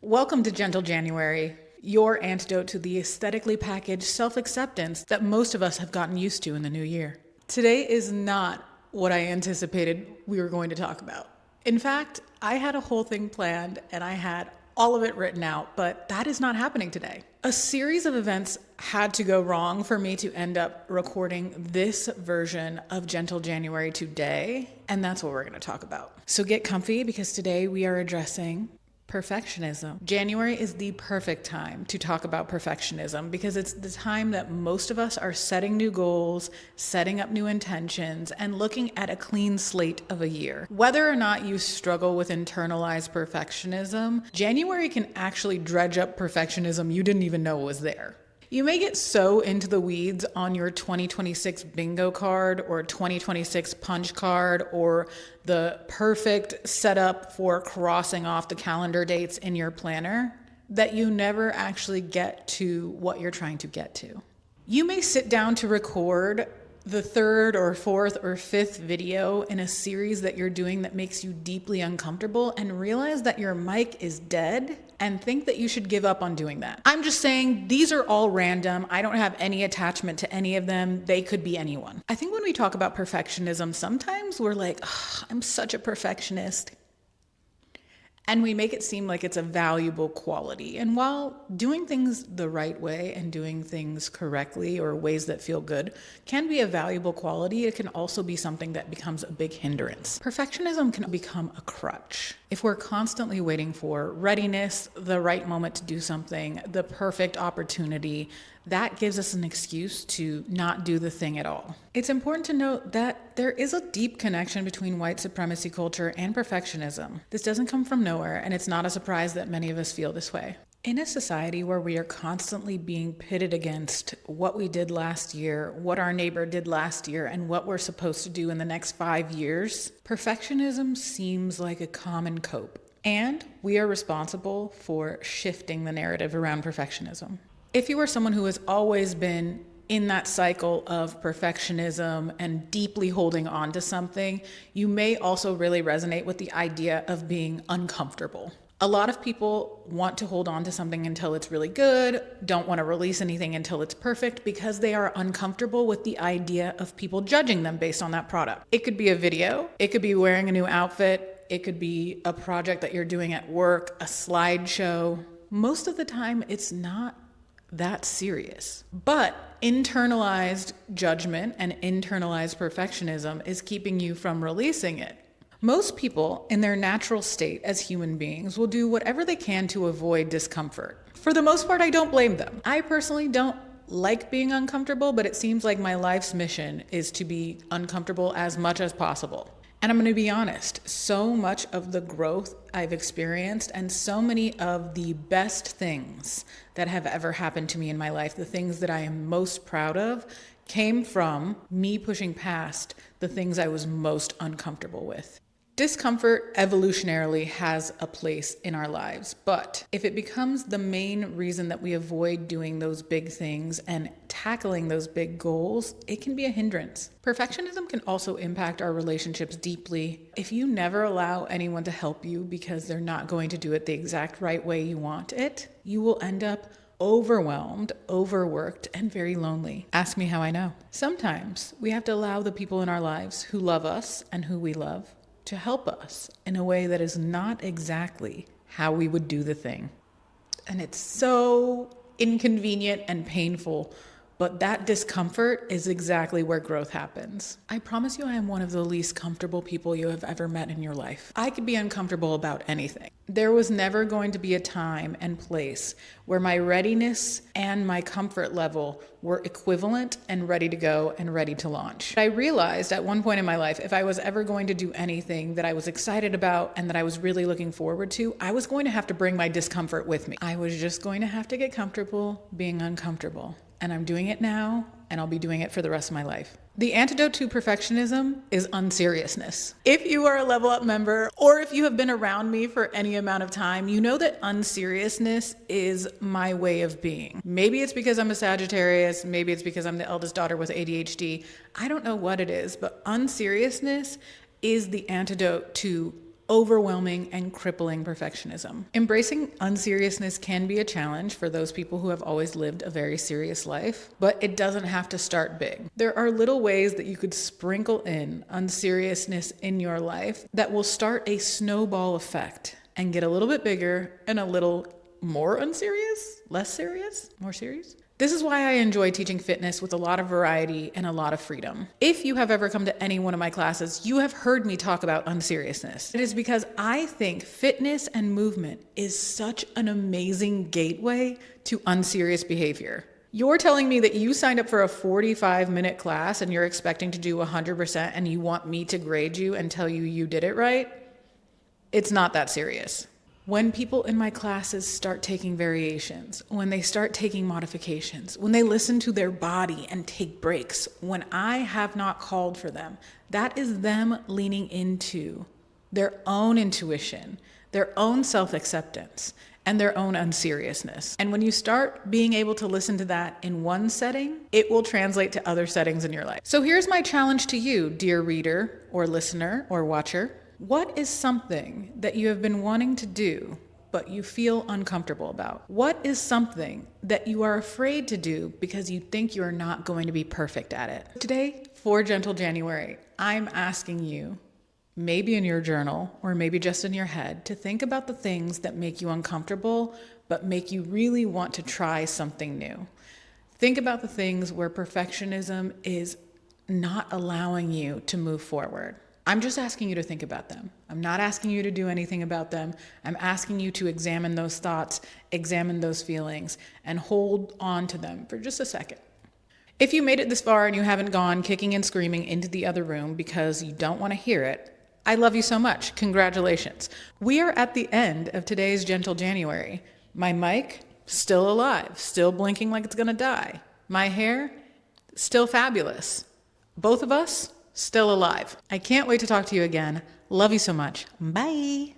Welcome to Gentle January, your antidote to the aesthetically packaged self-acceptance that most of us have gotten used to in the new year. Today is not what I anticipated we were going to talk about. In fact, I had a whole thing planned and I had all of it written out, but that is not happening today. A series of events had to go wrong for me to end up recording this version of Gentle January today, and that's what we're going to talk about. So get comfy because today we are addressing perfectionism. January is the perfect time to talk about perfectionism because it's the time that most of us are setting new goals, setting up new intentions, and looking at a clean slate of a year. Whether or not you struggle with internalized perfectionism, January can actually dredge up perfectionism you didn't even know was there. You may get so into the weeds on your 2026 bingo card or 2026 punch card or the perfect setup for crossing off the calendar dates in your planner that you never actually get to what you're trying to get to. You may sit down to record the third or fourth or fifth video in a series that you're doing that makes you deeply uncomfortable and realize that your mic is dead and think that you should give up on doing that. I'm just saying these are all random. I don't have any attachment to any of them. They could be anyone. I think when we talk about perfectionism, sometimes we're like, I'm such a perfectionist. And we make it seem like it's a valuable quality. And while doing things the right way and doing things correctly or ways that feel good can be a valuable quality, it can also be something that becomes a big hindrance. Perfectionism can become a crutch. If we're constantly waiting for readiness, the right moment to do something, the perfect opportunity, that gives us an excuse to not do the thing at all. It's important to note that there is a deep connection between white supremacy culture and perfectionism. This doesn't come from nowhere, and it's not a surprise that many of us feel this way. In a society where we are constantly being pitted against what we did last year, what our neighbor did last year, and what we're supposed to do in the next 5 years, perfectionism seems like a common cope. And we are responsible for shifting the narrative around perfectionism. If you are someone who has always been in that cycle of perfectionism and deeply holding on to something, you may also really resonate with the idea of being uncomfortable. A lot of people want to hold on to something until it's really good, don't want to release anything until it's perfect because they are uncomfortable with the idea of people judging them based on that product. It could be a video, it could be wearing a new outfit, it could be a project that you're doing at work, a slideshow. Most of the time, it's not that serious. But internalized judgment and internalized perfectionism is keeping you from releasing it. Most people in their natural state as human beings will do whatever they can to avoid discomfort. For the most part, I don't blame them. I personally don't like being uncomfortable, but it seems like my life's mission is to be uncomfortable as much as possible. And I'm going to be honest, so much of the growth I've experienced and so many of the best things that have ever happened to me in my life, the things that I am most proud of, came from me pushing past the things I was most uncomfortable with. Discomfort evolutionarily has a place in our lives, but if it becomes the main reason that we avoid doing those big things and tackling those big goals, it can be a hindrance. Perfectionism can also impact our relationships deeply. If you never allow anyone to help you because they're not going to do it the exact right way you want it, you will end up overwhelmed, overworked, and very lonely. Ask me how I know. Sometimes we have to allow the people in our lives who love us and who we love to help us in a way that is not exactly how we would do the thing. And it's so inconvenient and painful, but that discomfort is exactly where growth happens. I promise you I am one of the least comfortable people you have ever met in your life. I could be uncomfortable about anything. There was never going to be a time and place where my readiness and my comfort level were equivalent and ready to go and ready to launch. I realized at one point in my life, if I was ever going to do anything that I was excited about and that I was really looking forward to, I was going to have to bring my discomfort with me. I was just going to have to get comfortable being uncomfortable. And I'm doing it now, and I'll be doing it for the rest of my life. The antidote to perfectionism is unseriousness. If you are a Level Up member, or if you have been around me for any amount of time, you know that unseriousness is my way of being. Maybe it's because I'm a Sagittarius, maybe it's because I'm the eldest daughter with ADHD. I don't know what it is, but unseriousness is the antidote to overwhelming and crippling perfectionism. Embracing unseriousness can be a challenge for those people who have always lived a very serious life, but it doesn't have to start big. There are little ways that you could sprinkle in unseriousness in your life that will start a snowball effect and get a little bit bigger and a little more unserious, less serious, more serious. This is why I enjoy teaching fitness with a lot of variety and a lot of freedom. If you have ever come to any one of my classes, you have heard me talk about unseriousness. It is because I think fitness and movement is such an amazing gateway to unserious behavior. You're telling me that you signed up for a 45-minute class and you're expecting to do 100% and you want me to grade you and tell you you did it right? It's not that serious. When people in my classes start taking variations, when they start taking modifications, when they listen to their body and take breaks, when I have not called for them, that is them leaning into their own intuition, their own self-acceptance, and their own unseriousness. And when you start being able to listen to that in one setting, it will translate to other settings in your life. So here's my challenge to you, dear reader or listener or watcher. What is something that you have been wanting to do, but you feel uncomfortable about? What is something that you are afraid to do because you think you're not going to be perfect at it? Today, for Gentle January, I'm asking you, maybe in your journal or maybe just in your head, to think about the things that make you uncomfortable, but make you really want to try something new. Think about the things where perfectionism is not allowing you to move forward. I'm just asking you to think about them. I'm not asking you to do anything about them. I'm asking you to examine those thoughts, examine those feelings, and hold on to them for just a second. If you made it this far and you haven't gone kicking and screaming into the other room because you don't want to hear it, I love you so much. Congratulations. We are at the end of today's Gentle January. My mic, still alive, still blinking like it's gonna die. My hair, still fabulous. Both of us, still alive. I can't wait to talk to you again. Love you so much. Bye.